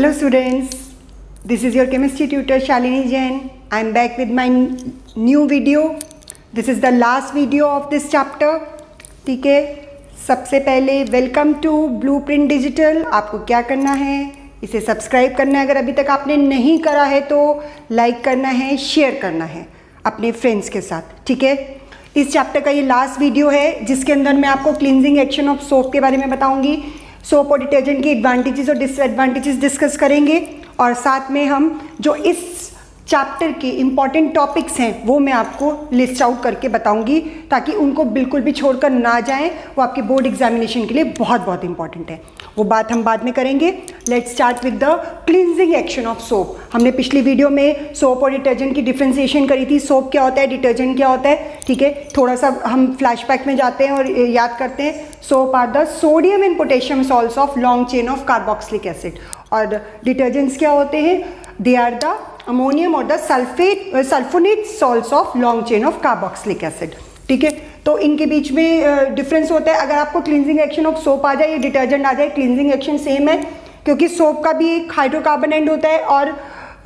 Hello students, this is your chemistry tutor Shalini Jain. I am back with my new video. This is the last video of this chapter. ठीक है, सबसे पहले welcome to blueprint digital. आपको क्या करना है, इसे subscribe करना है. अगर अभी तक आपने नहीं करा है तो लाइक करना है, शेयर करना है अपने फ्रेंड्स के साथ. ठीक है, इस चैप्टर का ये लास्ट वीडियो है जिसके अंदर मैं आपको क्लींजिंग एक्शन ऑफ सोप के बारे में बताऊंगी. सोप और डिटर्जेंट के एडवांटेजेस और डिसएडवांटेजेस डिस्कस करेंगे और साथ में हम जो इस चैप्टर के इम्पॉर्टेंट टॉपिक्स हैं वो मैं आपको लिस्ट आउट करके बताऊंगी ताकि उनको बिल्कुल भी छोड़कर ना जाएं. वो आपके बोर्ड एग्जामिनेशन के लिए बहुत बहुत इंपॉर्टेंट है. वो बात हम बाद में करेंगे. Let's start with the cleansing action of soap. हमने पिछली वीडियो में सोप और डिटर्जेंट की डिफ्रेंसिएशन करी थी. सोप क्या होता है, डिटर्जेंट क्या होता है. ठीक है, थोड़ा सा हम फ्लैशबैक में जाते हैं और याद करते हैं. Soap are the sodium and potassium salts of long chain of carboxylic acid. और डिटर्जेंट्स क्या होते हैं, दे आर द अमोनियम और the sulphonate salts of long chain of carboxylic acid. ठीक है, तो इनके बीच में डिफरेंस होता है. अगर आपको क्लींजिंग एक्शन ऑफ सोप आ जाए या डिटर्जेंट आ जाए, क्लींजिंग एक्शन सेम है क्योंकि सोप का भी एक हाइड्रोकार्बन एंड होता है और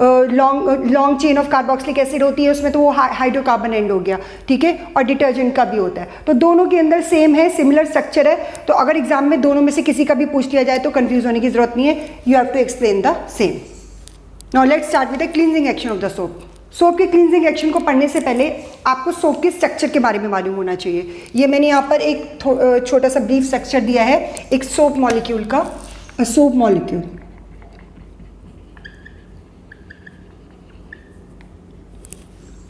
long chain of carboxylic acid होती है उसमें, तो वो हाइड्रोकार्बन एंड हो गया. ठीक है, और डिटर्जेंट का भी होता है. तो दोनों के अंदर सेम है, सिमिलर स्ट्रक्चर है. तो अगर एग्जाम में दोनों में से किसी का भी पूछ लिया जाए तो कंफ्यूज होने की जरूरत नहीं है. You have to explain the same. Now let's start with the cleansing action of the soap. Soap के क्लींजिंग एक्शन को पढ़ने से पहले आपको सोप के स्ट्रक्चर के बारे में मालूम होना चाहिए. ये मैंने यहाँ पर एक छोटा सा ब्रीफ स्ट्रक्चर दिया है एक सोप मॉलिक्यूल का. सोप मॉलिक्यूल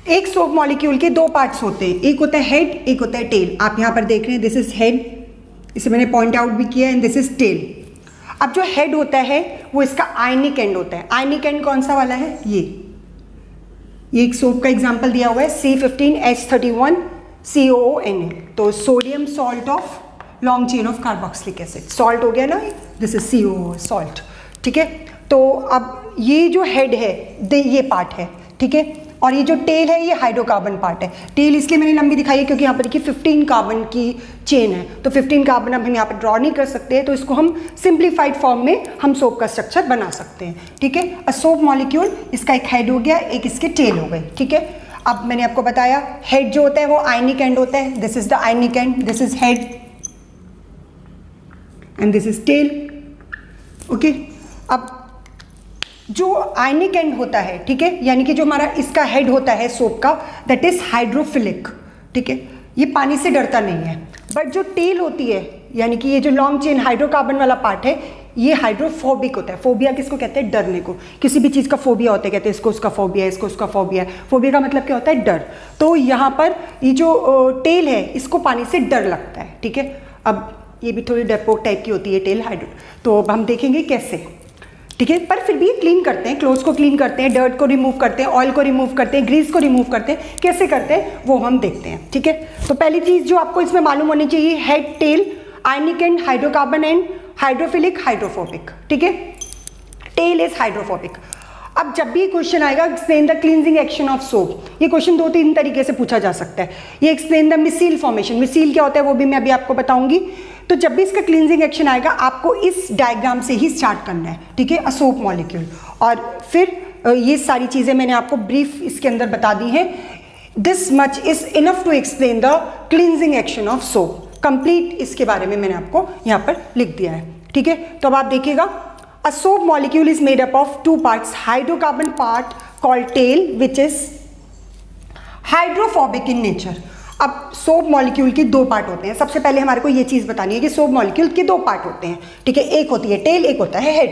एक सोप मॉलिक्यूल के दो पार्ट्स होते हैं. एक होता है हेड, एक होता है टेल. आप यहाँ पर देख रहे हैं, दिस इज हेड, इसे मैंने पॉइंट आउट भी किया, एंड दिस इज टेल. अब जो हेड होता है वो इसका आयनिक एंड होता है. आयनिक एंड कौन सा वाला है, ये एक सोप का एग्जांपल दिया हुआ है C15H31COONA. तो sodium salt of long chain of carboxylic acid. Salt हो गया ना, दिस इज COO सॉल्ट. ठीक है, तो अब ये जो हेड है ये पार्ट है. ठीक है, और ये जो टेल है ये हाइड्रोकार्बन पार्ट है. टेल इसलिए मैंने लंबी दिखाई है क्योंकि यहाँ पर देखिए 15 कार्बन की चेन है. तो 15 कार्बन अब हम यहाँ पर ड्रॉ नहीं कर सकते हैं, तो इसको हम सिंप्लीफाइड फॉर्म में हम सोप का स्ट्रक्चर बना सकते हैं. ठीक है, अ सोप मॉलिक्यूल, इसका एक हेड हो गया, एक इसके टेल हो गई. ठीक है, अब मैंने आपको बताया हेड जो होता है वो आयनिक एंड होता है. This is the ionic end, this is head end this is tail. Okay, अब जो आयनिक एंड होता है, ठीक है, यानी कि जो हमारा इसका हेड होता है सोप का, दैट इज हाइड्रोफिलिक. ठीक है, ये पानी से डरता नहीं है. बट जो टेल होती है, यानी कि ये जो लॉन्ग चेन हाइड्रोकार्बन वाला पार्ट है, ये हाइड्रोफोबिक होता है. फोबिया किसको कहते हैं, डरने को. किसी भी चीज़ का फोबिया होता है, कहते हैं इसको उसका फोबिया है, इसको उसका फोबिया है. फोबिया का मतलब क्या होता है, डर. तो यहाँ पर ये जो टेल है इसको पानी से डर लगता है. ठीक है, अब ये भी थोड़ी डरपोक टाइप की होती है टेल हाइड्रो. तो अब हम देखेंगे कैसे. ठीक है, पर फिर भी क्लीन करते हैं, क्लोथ्स को क्लीन करते हैं, डर्ट को रिमूव करते हैं, ऑयल को रिमूव करते हैं, ग्रीस को रिमूव करते हैं. कैसे करते हैं वो हम देखते हैं. ठीक है, तो पहली चीज़ जो आपको इसमें मालूम होनी चाहिए, head, tail, ionic end, hydrocarbon end, hydrophilic, hydrophobic. ठीक है, टेल इज हाइड्रोफोबिक. अब जब भी क्वेश्चन आएगा explain the cleansing action of soap, ये क्वेश्चन दो तीन तरीके से पूछा जा सकता है. ये एक्सप्लेन द मिसील फॉर्मेशन, मिसील क्या होता है वो भी मैं अभी आपको बताऊंगी. तो जब भी इसका क्लींजिंग एक्शन आएगा आपको इस डायग्राम से ही स्टार्ट करना है. ठीक है, अ सोप मॉलिक्यूल. और फिर ये सारी चीज़ें मैंने आपको ब्रीफ इसके अंदर बता दी हैं. This much is enough to explain the cleansing action of soap. Complete इसके बारे में मैंने आपको यहाँ पर लिख दिया है. ठीक है, तो अब आप देखिएगा, a soap molecule is made up of two parts. Hydrocarbon part called tail which is hydrophobic in nature. अब सोप मॉलिक्यूल के दो पार्ट होते हैं. सबसे पहले हमारे को ये चीज़ बतानी है कि सोप मॉलिक्यूल के दो पार्ट होते हैं. ठीक है, एक होती है टेल, एक होता है हेड.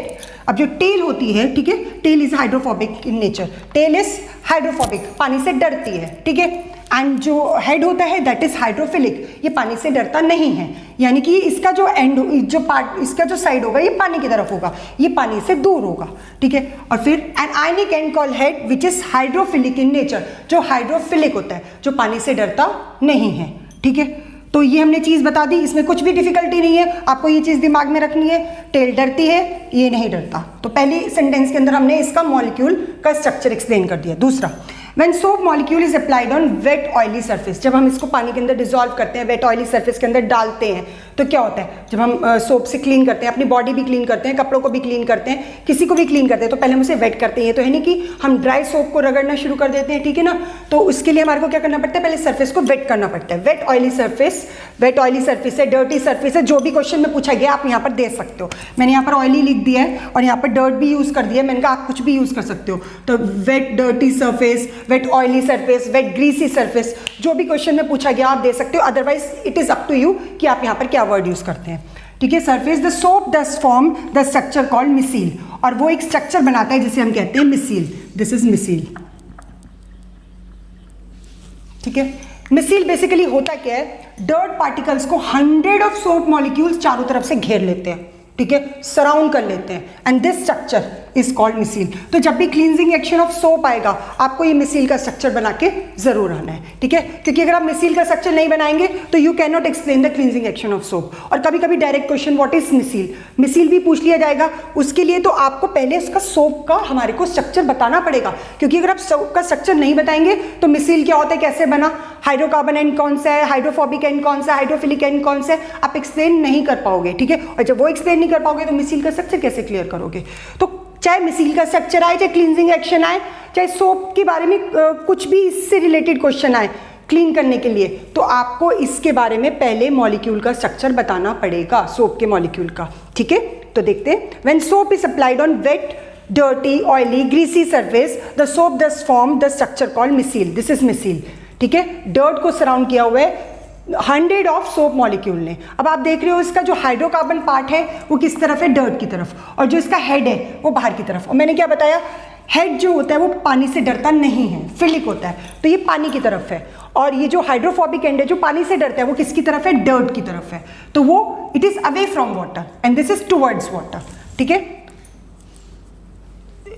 अब जो टेल होती है, ठीक है, tail is hydrophobic in nature. Tail is hydrophobic, पानी से डरती है. ठीक है, एंड जो हेड होता है दैट इज हाइड्रोफिलिक, ये पानी से डरता नहीं है. यानी कि इसका जो एंड, जो पार्ट, इसका जो साइड होगा ये पानी की तरफ होगा, ये पानी से दूर होगा. ठीक है, और फिर an ionic and call head which is hydrophilic in nature, जो हाइड्रोफिलिक होता है, जो पानी से डरता नहीं है. ठीक है, तो ये हमने चीज़ बता दी, इसमें कुछ भी डिफिकल्टी नहीं है. आपको ये चीज़ दिमाग में रखनी है, टेल डरती है, ये नहीं डरता. तो पहली सेंटेंस के अंदर हमने इसका मॉलिक्यूल का स्ट्रक्चर एक्सप्लेन कर दिया. दूसरा, when soap molecule is applied on wet oily surface, जब हम इसको पानी के अंदर डिसॉल्व करते हैं, वेट ऑयली सरफेस के अंदर डालते हैं, तो क्या होता है, जब हम सोप से क्लीन करते हैं, अपनी बॉडी भी क्लीन करते हैं, कपड़ों को भी क्लीन करते हैं, किसी को भी क्लीन करते हैं, तो पहले हम उसे वेट करते हैं। ये तो है नहीं कि हम ड्राई सोप को रगड़ना शुरू कर देते हैं, ठीक है ना। तो उसके लिए हमारे को क्या करना पड़ता है, पहले सरफेस को वेट करना पड़ता है। वेट ऑयली सरफेस है, डर्टी सरफेस है, जो भी क्वेश्चन में पूछा गया आप यहाँ पर दे सकते हो। मैंने यहाँ पर ऑयली लिख दिया है और यहाँ पर डर्ट भी यूज कर दिया है, मैंने कहा आप कुछ भी यूज कर सकते हो। तो wet dirty surface, wet oily surface, wet greasy surface, जो भी क्वेश्चन में पूछा गया आप दे सकते हो, otherwise it is up to you कि आप यहाँ पर क्या वर्ड यूज करते हैं, ठीक है। Surface the soap does form the structure called micelle, और वो एक स्ट्रक्चर बनाता है जिसे हम कहते हैं मिसील। दिस इज मिसील, ठीक है। मिसील बेसिकली होता क्या है, डर्ट पार्टिकल्स को 100 ऑफ सोप मॉलिक्यूल्स चारों तरफ से घेर लेते हैं, ठीक है, सराउंड कर लेते हैं, and this structure is called micelle. तो जब भी क्लींजिंग एक्शन ऑफ सोप आएगा आपको ये मिसील का स्ट्रक्चर बना के जरूर आना है, ठीक है, क्योंकि अगर आप मिसील का स्ट्रक्चर नहीं बनाएंगे तो you can not explain the cleansing action of soap. और कभी कभी डायरेक्ट क्वेश्चन व्हाट इज मिसील, मिसील भी पूछ लिया जाएगा, उसके लिए तो आपको पहले उसका सोप का हमारे को स्ट्रक्चर बताना पड़ेगा, क्योंकि अगर आप सोप का स्ट्रक्चर नहीं बताएंगे तो मिसील क्या होता है, कैसे बना, हाइड्रोकार्बन एंड कौन सा है, हाइड्रोफोबिक एंड कौन सा है, हाइड्रोफिलिक एंड कौन सा है, आप एक्सप्लेन नहीं कर पाओगे, ठीक है। और जब वो एक्सप्लेन नहीं कर पाओगे तो मिसील का स्ट्रक्चर कैसे क्लियर करोगे। तो चाहे मिसील का स्ट्रक्चर आए, चाहे क्लींजिंग एक्शन आए, चाहे सोप के बारे में कुछ भी इससे रिलेटेड क्वेश्चन आए क्लीन करने के लिए, तो आपको इसके बारे में पहले मॉलिक्यूल का स्ट्रक्चर बताना पड़ेगा, सोप के मॉलिक्यूल का, ठीक है। तो देखते हैं, when soap is applied on wet dirty oily greasy surface the soap does form the structure called micelle. This is micelle, ठीक है। डर्ट को सराउंड किया हुआ है 100 ऑफ सोप मॉलिक्यूल ने। अब आप देख रहे हो इसका जो हाइड्रोकार्बन पार्ट है वो किस तरफ है, डर्ट की तरफ, और जो इसका हेड है वो बाहर की तरफ। और मैंने क्या बताया, हेड जो होता है वो पानी से डरता नहीं है, फिलिक होता है, तो ये पानी की तरफ है, और ये जो हाइड्रोफोबिक एंड है जो पानी से डरता है वो किसकी तरफ है, डर्ट की तरफ है, तो वो it is away from water and this is towards water, ठीक है।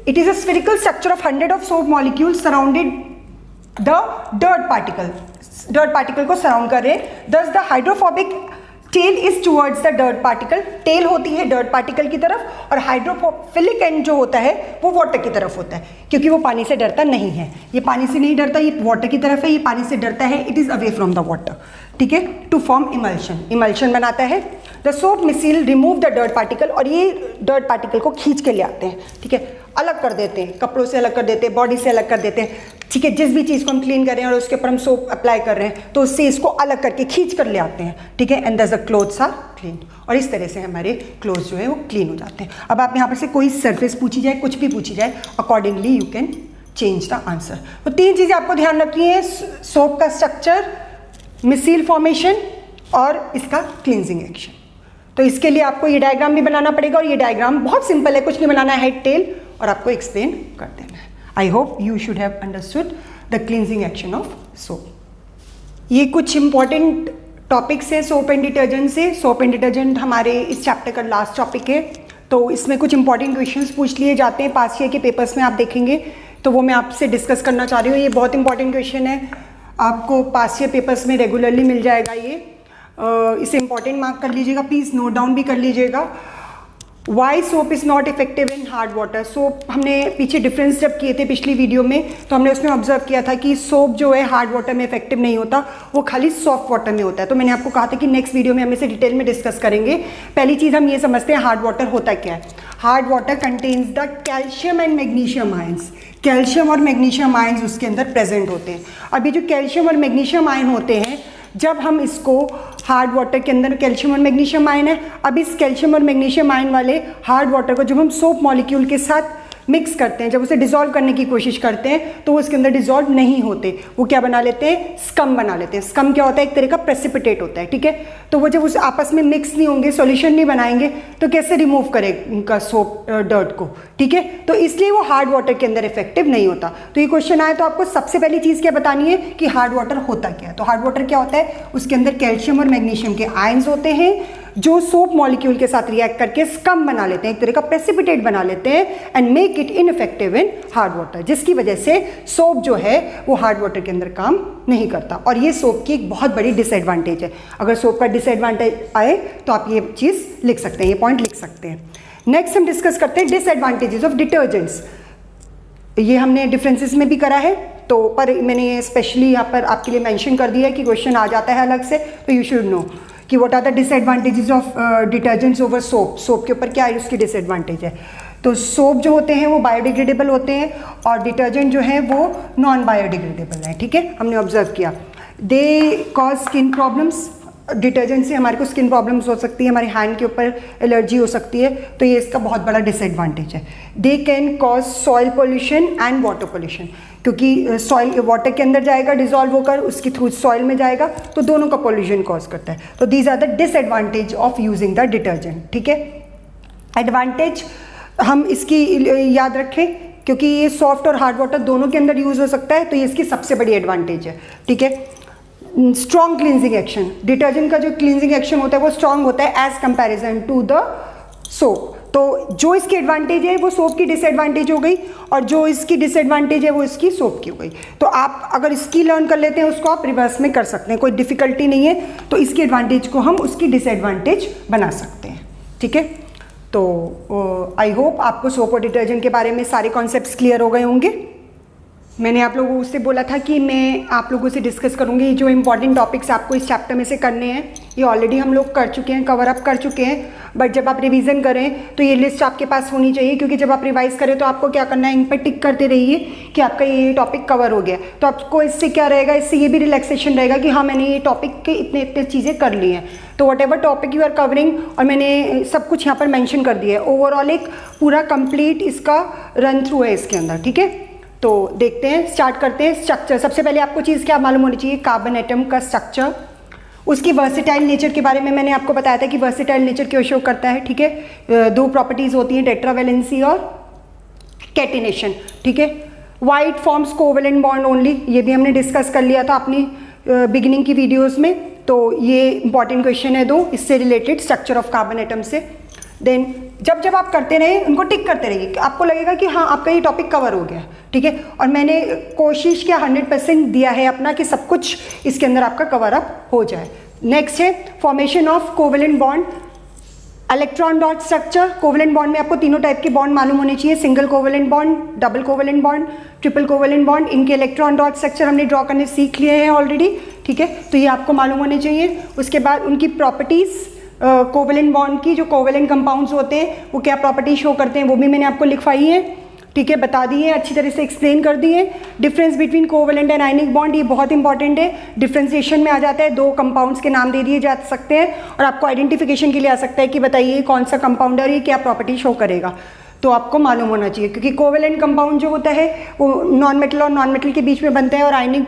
It is a spherical structure of 100 of soap molecule surrounded the dirt particle को सराउंड कर रहे हैं। Thus the hydrophobic tail is towards the dirt particle, tail होती है dirt particle की तरफ, और हाइड्रोफिलिक एंड जो होता है वो वाटर की तरफ होता है, क्योंकि वो पानी से डरता नहीं है। ये पानी से नहीं डरता, ये वाटर की तरफ है, ये पानी से डरता है, it is away from the water, ठीक है। टू फॉर्म इमल्शन, इमल्शन बनाता है। The soap micelle remove the dirt particle, और ये डर्ट पार्टिकल को खींच के ले आते हैं, ठीक है, अलग कर देते हैं, कपड़ों से अलग कर देते हैं, बॉडी से अलग कर देते हैं, ठीक है। जिस भी चीज़ को हम क्लीन कर रहे हैं और उसके ऊपर हम सोप अप्लाई कर रहे हैं तो उससे इसको अलग करके खींच कर ले आते हैं, ठीक है। And the clothes are clean, और इस तरह से हमारे क्लोथ्स जो है वो क्लीन हो जाते हैं। अब आप यहाँ पर से कोई सरफेस पूछी जाए, कुछ भी पूछी जाए, accordingly you can change the answer. तो 3 चीज़ें आपको ध्यान रखनी है, सोप का स्ट्रक्चर, मिसील फॉर्मेशन और इसका क्लींजिंग एक्शन। तो इसके लिए आपको ये डायग्राम भी बनाना पड़ेगा, और ये डायग्राम बहुत सिंपल है, कुछ नहीं बनाना है, हेड टेल, और आपको एक्सप्लेन कर देना है। I hope you should have understood the cleansing action of soap. ये कुछ इंपॉर्टेंट टॉपिक्स है सोप एंड डिटर्जेंट से। सोप एंड डिटर्जेंट हमारे इस चैप्टर का लास्ट टॉपिक है, तो इसमें कुछ इंपॉर्टेंट क्वेश्चंस पूछ लिए जाते हैं पास ईयर के पेपर्स में, आप देखेंगे, तो वो मैं आपसे डिस्कस करना चाह रही हूँ। ये बहुत इंपॉर्टेंट क्वेश्चन है, आपको पास ईयर पेपर्स में रेगुलरली मिल जाएगा ये, इसे इंपॉर्टेंट मार्क कर लीजिएगा, प्लीज़ नोट डाउन भी कर लीजिएगा। Why soap is not effective in hard water. Soap हमने पीछे डिफरेंस जब किए थे पिछली वीडियो में, तो हमने उसमें ऑब्जर्व किया था कि सोप जो है हार्ड वाटर में इफेक्टिव नहीं होता, वो खाली सॉफ्ट वाटर में होता है। तो मैंने आपको कहा था कि नेक्स्ट वीडियो में हम इसे डिटेल में डिस्कस करेंगे। पहली चीज़ हम ये समझते हैं हार्ड वाटर होता क्या है। Hard water contains the calcium and magnesium ions, calcium और मैग्नीशियम आयंस उसके अंदर प्रेजेंट होते हैं। अब ये जो कैल्शियम और मैग्नीशियम आयन होते हैं, जब हम इसको हार्ड वाटर के अंदर, कैल्शियम और मैग्नीशियम आयन है, अब इस कैल्शियम और मैग्नीशियम आयन वाले हार्ड वाटर को जब हम सोप मॉलिक्यूल के साथ मिक्स करते हैं, जब उसे डिसॉल्व करने की कोशिश करते हैं, तो वो इसके अंदर डिसॉल्व नहीं होते, वो क्या बना लेते हैं, स्कम बना लेते हैं। स्कम क्या होता है, एक तरह का प्रेसिपिटेट होता है, ठीक है। तो वो जब उस आपस में मिक्स नहीं होंगे, सॉल्यूशन नहीं बनाएंगे, तो कैसे रिमूव करें उनका सोप डर्ट को, ठीक है। तो इसलिए वो हार्ड वाटर के अंदर इफेक्टिव नहीं होता। तो ये क्वेश्चन आए तो आपको सबसे पहली चीज़ क्या बतानी है कि हार्ड वाटर होता क्या है। तो हार्ड वाटर क्या होता है, उसके अंदर कैल्शियम और मैग्नीशियम के आयंस होते हैं जो सोप मॉलिक्यूल के साथ रिएक्ट करके स्कम बना लेते हैं, एक तरह का प्रेसिपिटेट बना लेते हैं, and make it ineffective in hard water, जिसकी वजह से सोप जो है वो हार्ड वाटर के अंदर काम नहीं करता। और ये सोप की एक बहुत बड़ी डिसएडवांटेज है। अगर सोप का डिसएडवांटेज आए तो आप ये चीज़ लिख सकते हैं, ये पॉइंट लिख सकते हैं। नेक्स्ट हम डिस्कस करते हैं डिसएडवांटेजेस ऑफ डिटर्जेंट्स। ये हमने डिफरेंसेस में भी करा है, तो पर मैंने स्पेशली यहाँ पर आपके लिए मेंशन कर दिया है कि क्वेश्चन आ जाता है अलग से, तो यू शुड नो कि what are the disadvantages of detergents over soap. Soap के ऊपर क्या है उसकी डिसएडवांटेज है। तो सोप जो होते हैं वो बायोडिग्रेडेबल होते हैं और डिटर्जेंट जो है वो नॉन बायोडिग्रेडेबल है, ठीक है, हमने ऑब्जर्व किया। They cause skin problems, detergent से हमारे को स्किन प्रॉब्लम्स हो सकती है, हमारे हैंड के ऊपर एलर्जी हो सकती है, तो ये इसका बहुत बड़ा डिसएडवांटेज है। They can cause soil pollution and water pollution, क्योंकि सॉइल वाटर के अंदर जाएगा डिजॉल्व होकर, उसके थ्रू सॉइल में जाएगा, तो दोनों का पोल्यूशन कॉज करता है। तो these are the disadvantage of using the detergent, ठीक है। एडवांटेज हम इसकी याद रखें, क्योंकि ये सॉफ्ट और हार्ड वाटर दोनों के अंदर यूज़ हो सकता है, तो ये इसकी सबसे बड़ी एडवांटेज है, ठीक है। स्ट्रॉन्ग क्लींजिंग एक्शन, डिटर्जेंट का जो क्लींजिंग एक्शन होता है वो स्ट्रॉन्ग होता है as comparison to the soap. तो जो इसकी एडवांटेज है वो सोप की डिसएडवांटेज हो गई, और जो इसकी डिसएडवांटेज है वो इसकी सोप की हो गई। तो आप अगर इसकी लर्न कर लेते हैं उसको आप रिवर्स में कर सकते हैं, कोई डिफिकल्टी नहीं है। तो इसकी एडवांटेज को हम उसकी डिसएडवांटेज बना सकते हैं, ठीक है। तो आई होप आपको सोप और डिटर्जेंट के बारे में सारे कॉन्सेप्ट्स क्लियर हो गए होंगे। मैंने आप लोगों से बोला था कि मैं आप लोगों से डिस्कस करूंगी जो इंपॉर्टेंट टॉपिक्स आपको इस चैप्टर में से करने हैं, ये ऑलरेडी हम लोग कर चुके हैं, कवर अप कर चुके हैं, बट जब आप रिवीजन करें तो ये लिस्ट आपके पास होनी चाहिए, क्योंकि जब आप रिवाइज करें तो आपको क्या करना है, इन पर टिक करते रहिए कि आपका ये टॉपिक कवर हो गया। तो आपको इससे क्या रहेगा, इससे ये भी रिलैक्सेशन रहेगा कि हाँ मैंने ये टॉपिक के इतने इतने चीज़ें कर ली हैं। तो whatever topic you are covering, और मैंने सब कुछ यहाँ पर मैंशन कर दिया है, ओवरऑल एक पूरा कंप्लीट इसका रन थ्रू है इसके अंदर, ठीक है। तो देखते हैं, स्टार्ट करते हैं। स्ट्रक्चर, सबसे पहले आपको चीज़ क्या मालूम होनी चाहिए, कार्बन एटम का स्ट्रक्चर, उसकी वर्सेटाइल नेचर के बारे में मैंने आपको बताया था कि वर्सेटाइल नेचर क्यों शो करता है, ठीक है। दो प्रॉपर्टीज होती हैं, टेट्रावैलेंसी और कैटिनेशन, ठीक है। White forms covalent bond only, ये भी हमने डिस्कस कर लिया था अपनी बिगिनिंग की वीडियोस में। तो ये इंपॉर्टेंट क्वेश्चन है दो इससे related, structure of carbon atom से। देन जब जब आप करते रहे उनको टिक करते रहिए, आपको लगेगा कि हाँ आपका ये टॉपिक कवर हो गया, ठीक है। और मैंने कोशिश किया 100% दिया है अपना कि सब कुछ इसके अंदर आपका कवर अप हो जाए। नेक्स्ट है formation of covalent bond, electron dot structure. Covalent bond में आपको तीनों टाइप के बॉन्ड मालूम होने चाहिए, single covalent bond, double covalent bond, triple covalent bond. इनके इलेक्ट्रॉन डॉट स्ट्रक्चर हमने ड्रॉ करने सीख लिए हैं ऑलरेडी, ठीक है, तो ये आपको मालूम होने चाहिए। उसके बाद उनकी प्रॉपर्टीज़, कोवेलेंट बॉन्ड की जो कोवेलेंट कंपाउंड्स होते हैं वो क्या प्रॉपर्टी शो करते हैं वो भी मैंने आपको लिखवाई है, ठीक है, बता दी है, अच्छी तरह से एक्सप्लेन कर दी है। Difference between covalent and ionic bond, ये बहुत इंपॉर्टेंट है, डिफ्रेंसिएशन में आ जाता है, दो कंपाउंड्स के नाम दे दिए जा सकते हैं और आपको आइडेंटिफिकेशन के लिए आ सकता है कि बताइए कौन सा कंपाउंड है, ये क्या प्रॉपर्टी शो करेगा, तो आपको मालूम होना चाहिए। क्योंकि कोवेलेंट कंपाउंड जो होता है वो नॉन मेटल और नॉन मेटल के बीच में बनता है, और आयनिक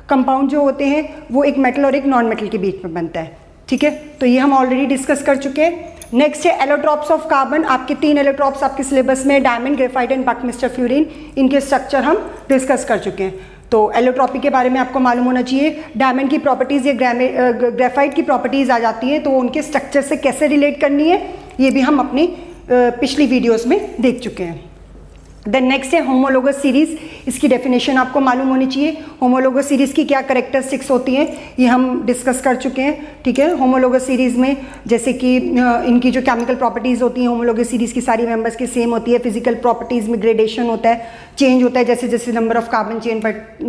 कंपाउंड जो होते हैं वो एक मेटल और एक नॉन मेटल के बीच में बनता है, ठीक है। तो ये हम ऑलरेडी डिस्कस कर चुके हैं। नेक्स्ट है एलोट्रॉप्स ऑफ कार्बन, आपके 3 एलोट्रॉप्स आपके सिलेबस में, diamond, graphite and Buckminster fluorine, इनके स्ट्रक्चर हम डिस्कस कर चुके हैं। तो एलोट्रॉपी के बारे में आपको मालूम होना चाहिए, डायमंड की प्रॉपर्टीज़ या ग्रेफाइट की प्रॉपर्टीज़ आ जाती हैं, तो उनके स्ट्रक्चर से कैसे रिलेट करनी है ये भी हम अपनी पिछली वीडियोज़ में देख चुके हैं। देन नेक्स्ट है होमोलोगस सीरीज़, इसकी डेफिनेशन आपको मालूम होनी चाहिए, होमोलोगस सीरीज़ की क्या कैरेक्टरिस्टिक्स होती हैं ये हम डिस्कस कर चुके हैं, ठीक है। होमोलोगस सीरीज़ में जैसे कि इनकी जो केमिकल प्रॉपर्टीज़ होती हैं होमोलोगस सीरीज़ की सारी मेंबर्स की सेम होती है, फिजिकल प्रॉपर्टीज़ में ग्रेडेशन होता है, चेंज होता है जैसे जैसे नंबर ऑफ कार्बन चेन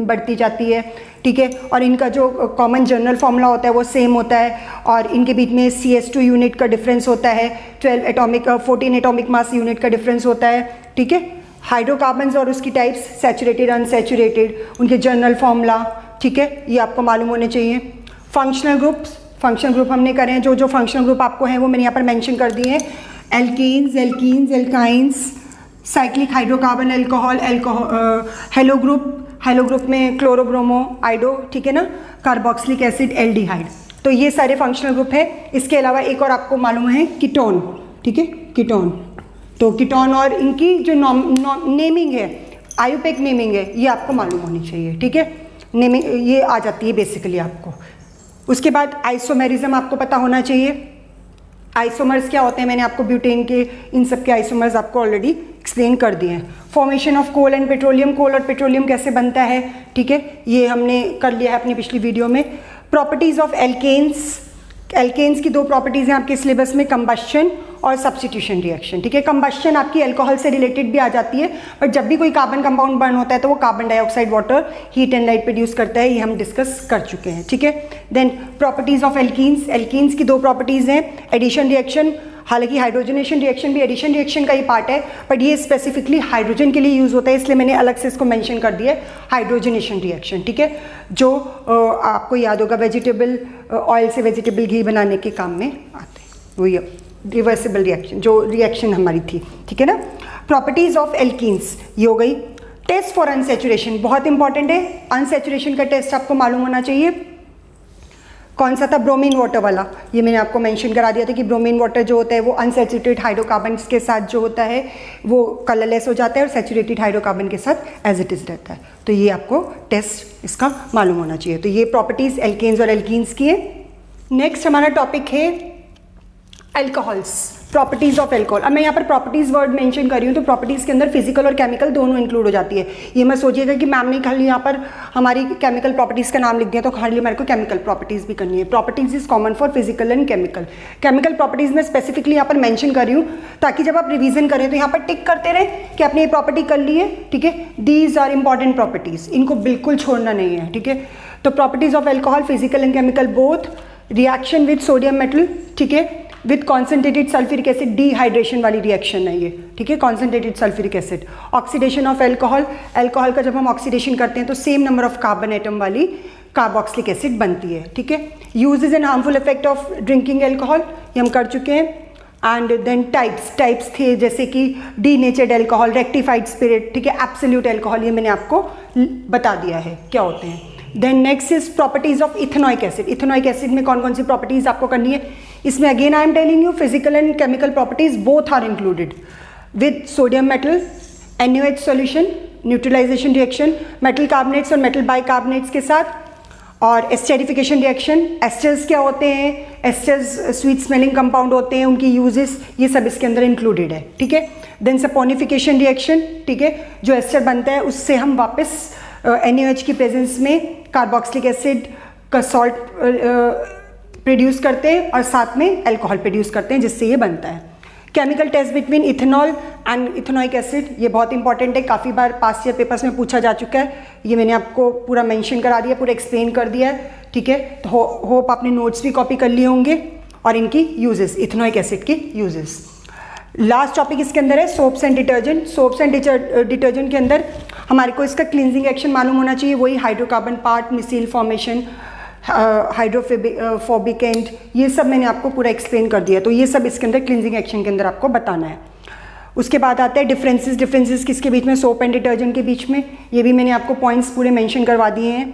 बढ़ती जाती है, ठीक है। और इनका जो कॉमन जनरल फार्मूला होता है वो सेम होता है, और इनके बीच में CS2 यूनिट का डिफरेंस होता है, 14 एटॉमिक मास यूनिट का डिफरेंस होता है, ठीक है। हाइड्रोकार्बन्स और उसकी टाइप्स, सैचुरेटेड, अनसैचुरेटेड, उनके जनरल फार्मूला, ठीक है, ये आपको मालूम होने चाहिए। फंक्शनल ग्रुप्स, फंक्शनल ग्रुप हमने करे हैं, जो जो फंक्शनल ग्रुप आपको हैं वो मैंने यहाँ पर मेंशन कर दिए हैं, alkenes, alkenes, alkynes, cyclic hydrocarbon, alcohol, hello group में क्लोरोब्रोमो, आइडो, ठीक है ना, कार्बोक्सिलिक एसिड, एल्डिहाइड, तो ये सारे फंक्शनल ग्रुप है। इसके अलावा एक और आपको मालूम है कीटोन, ठीक है, कीटोन, तो कीटोन और इनकी जो नेमिंग है, आयुपेक नेमिंग है, ये आपको मालूम होनी चाहिए, ठीक है, नेमिंग ये आ जाती है बेसिकली आपको। उसके बाद आइसोमेरिज्म आपको पता होना चाहिए, आइसोमर्स क्या होते हैं मैंने आपको ब्यूटेन के इन सब के आइसोमर्स आपको ऑलरेडी एक्सप्लेन कर दिए हैं। Formation of coal and petroleum, coal और पेट्रोलियम कैसे बनता है, ठीक है, ये हमने कर लिया है अपनी पिछली वीडियो में। प्रॉपर्टीज़ ऑफ एल्केन्स, एल्केन्स की दो प्रॉपर्टीज़ हैं आपके सिलेबस में, कंबस्शन और सब्स्टिट्यूशन रिएक्शन, ठीक है। कंबस्शन आपकी अल्कोहल से रिलेटेड भी आ जाती है, बट जब भी कोई कार्बन कंपाउंड बर्न होता है तो वो carbon dioxide water heat and light produce करता है, ये हम डिस्कस कर चुके हैं, ठीक है। Then properties of alkenes, alkenes की दो प्रॉपर्टीज़ हैं, एडिशन रिएक्शन, हालांकि हाइड्रोजनेशन रिएक्शन भी एडिशन रिएक्शन का ही पार्ट है, बट ये स्पेसिफिकली हाइड्रोजन के लिए यूज़ होता है, इसलिए मैंने अलग से इसको मेंशन कर दिया है, हाइड्रोजनेशन रिएक्शन, ठीक है, जो आपको याद होगा वेजिटेबल ऑयल से वेजिटेबल घी बनाने के काम में आते हैं, वही रिवर्सिबल रिएक्शन जो रिएक्शन हमारी थी, ठीक है ना। प्रॉपर्टीज़ ऑफ एल्कीन्स ये हो गई। टेस्ट फॉर अनसैचुरेशन बहुत इंपॉर्टेंट है, अनसैचुरेशन का टेस्ट आपको मालूम होना चाहिए। कौन सा था? ब्रोमीन वाटर वाला, ये मैंने आपको मेंशन करा दिया था कि ब्रोमीन वाटर जो होता है वो अनसैचुरेटेड हाइड्रोकार्बन्स के साथ जो होता है वो कलरलेस हो जाता है और सैचुरेटेड हाइड्रोकार्बन के साथ एज इट इज़ रहता है, तो ये आपको टेस्ट इसका मालूम होना चाहिए। तो ये प्रॉपर्टीज़ एल्केन्स और एल्कीन्स की है। नेक्स्ट हमारा टॉपिक है अल्कोहल्स, प्रॉपर्टीज़ ऑफ अल्कोहल। अब मैं यहाँ पर प्रॉपर्टीज़ वर्ड मेंशन कर रही हूँ तो प्रॉपर्टीज़ के अंदर फिजिकल और केमिकल दोनों इंक्लूड हो जाती है। ये मत सोचिएगा कि मैम ने खाली यहाँ पर हमारी केमिकल प्रॉपर्टीज़ का नाम लिख दिया तो खाली हमारे को केमिकल प्रॉपर्टीज़ भी करनी है। Properties is common for physical and chemical. Chemical properties में स्पेसिफिकली यहाँ पर मेंशन कर रही हूँ ताकि जब आप रिवीजन करें तो यहाँ पर टिक करते रहे कि आपने ये प्रॉपर्टी कर ली है, ठीक है। दीज आर इंपॉर्टेंट प्रॉपर्टीज़, इनको बिल्कुल छोड़ना नहीं है, ठीक है। तो properties of alcohol physical and chemical both, reaction with sodium metal, ठीक है, with concentrated sulphuric acid, dehydration वाली रिएक्शन है ये, ठीक है, concentrated sulphuric acid. Oxidation of alcohol, alcohol का जब हम ऑक्सीडेशन करते हैं तो same number of carbon atom वाली कार्बोक्सिलिक एसिड बनती है, ठीक है। Uses and harmful effect of drinking alcohol, ये हम कर चुके हैं। एंड देन टाइप्स थे जैसे कि डीनेचर्ड अल्कोहल, रेक्टिफाइड स्पिरिट, ठीक है, एब्सोल्यूट अल्कोहल, ये मैंने आपको बता दिया है क्या होते हैं। Then next is properties of ethanoic acid. Ethanoic acid में कौन कौन सी प्रॉपर्टीज आपको करनी है, इसमें again I am telling you physical and chemical properties both are included with sodium metal, NaOH solution, neutralisation reaction, metal carbonates और metal bicarbonates के साथ, और एस्टेरिफिकेशन रिएक्शन। एस्टर्स क्या होते हैं? एस्टर्स स्वीट स्मेलिंग कंपाउंड होते हैं, उनकी यूजेस ये सब इसके अंदर इंक्लूडेड है, ठीक है। देन सपोनिफिकेशन रिएक्शन, ठीक है, जो एस्टर बनता है उससे हम वापस NaOH की प्रेजेंस में कार्बोक्सिलिक एसिड का सॉल्ट प्रोड्यूस करते हैं और साथ में अल्कोहल प्रोड्यूस करते हैं जिससे ये बनता है। Chemical test between ethanol and ethanoic acid, ये बहुत इंपॉर्टेंट है, काफ़ी बार पास्ट ईयर पेपर्स में पूछा जा चुका है, ये मैंने आपको पूरा मेंशन करा दिया, पूरा एक्सप्लेन कर दिया है, ठीक है। तो होप आपने नोट्स भी कॉपी कर लिए होंगे और इनकी यूजेस, इथेनॉइक एसिड की यूजेस। लास्ट टॉपिक इसके अंदर है soaps and detergent. Soaps and detergent के अंदर हमारे को इसका क्लींजिंग एक्शन मालूम होना चाहिए, वही हाइड्रोकार्बन पार्ट, मिसील फॉर्मेशन, हाइड्रोफोबिक, ये सब मैंने आपको पूरा एक्सप्लेन कर दिया, तो ये सब इसके अंदर क्लींजिंग एक्शन के अंदर आपको बताना है। उसके बाद आता है डिफरेंसेस किसके बीच में, सोप एंड डिटर्जेंट के बीच में, ये भी मैंने आपको पॉइंट्स पूरे मेंशन करवा दिए हैं।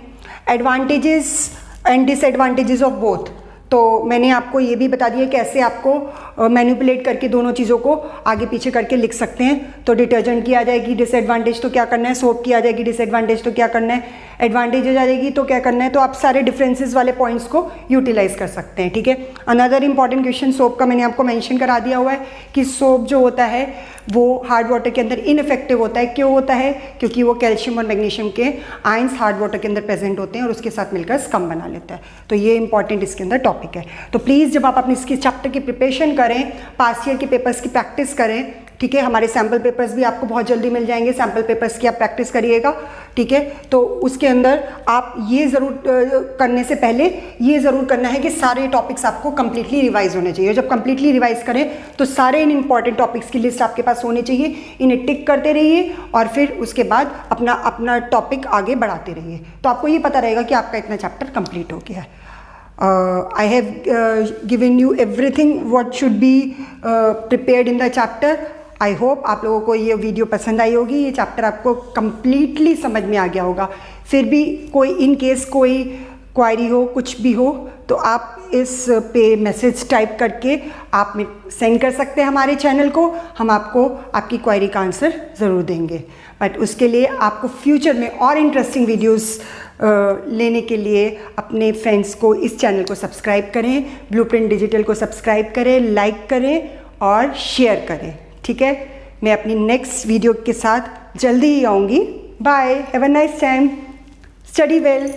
Advantages and disadvantages of both, तो मैंने आपको ये भी बता दिया कैसे आपको मैनिपुलेट करके दोनों चीज़ों को आगे पीछे करके लिख सकते हैं। तो डिटर्जेंट की आ जाएगी डिसएडवांटेज तो क्या करना है, सोप की आ जाएगी डिसएडवांटेज तो क्या करना है, एडवांटेज आ जाएगी तो क्या करना है, तो आप सारे डिफरेंसेस वाले पॉइंट्स को यूटिलाइज कर सकते हैं, ठीक है। अनदर इंपॉर्टेंट क्वेश्चन सोप का मैंने आपको मेंशन करा दिया हुआ है कि सोप जो होता है वो हार्ड वाटर के अंदर इनइफेक्टिव होता है। क्यों होता है? क्योंकि वो कैल्शियम और मैग्नीशियम के आयंस हार्ड वाटर के अंदर प्रेजेंट होते हैं और उसके साथ मिलकर स्कम बना लेता है। तो ये इंपॉर्टेंट इसके अंदर टॉपिक है। तो प्लीज़ जब आप अपने इसके चैप्टर की प्रिपरेशन करें, पास्ट ईयर के पेपर्स की प्रैक्टिस करें, ठीक है। हमारे सैम्पल पेपर्स भी आपको बहुत जल्दी मिल जाएंगे, सैम्पल पेपर्स की आप प्रैक्टिस करिएगा, ठीक है। तो उसके अंदर आप ये ज़रूर करने से पहले ये ज़रूर करना है कि सारे टॉपिक्स आपको कंप्लीटली रिवाइज होने चाहिए। जब कंप्लीटली रिवाइज करें तो सारे इन इंपॉर्टेंट टॉपिक्स की लिस्ट आपके पास होनी चाहिए, इन्हें टिक करते रहिए और फिर उसके बाद अपना टॉपिक आगे बढ़ाते रहिए, तो आपको ये पता रहेगा कि आपका इतना चैप्टर कंप्लीट हो गया है। I have given you everything what should be prepared in the chapter. I hope आप लोगों को ये वीडियो पसंद आई होगी, ये चैप्टर आपको कम्प्लीटली समझ में आ गया होगा। फिर भी कोई इन केस कोई क्वायरी हो, कुछ भी हो, तो आप इस पे मैसेज टाइप करके आप सेंड कर सकते हैं हमारे चैनल को, हम आपको आपकी क्वायरी का आंसर ज़रूर देंगे। बट उसके लिए आपको फ्यूचर में और इंटरेस्टिंग वीडियोस लेने के लिए अपने फ्रेंड्स को इस चैनल को सब्सक्राइब करें, ब्लूप्रिंट डिजिटल को सब्सक्राइब करें, लाइक करें और शेयर करें, ठीक है। मैं अपनी नेक्स्ट वीडियो के साथ जल्दी ही आऊँगी। Bye, have a nice time, study well.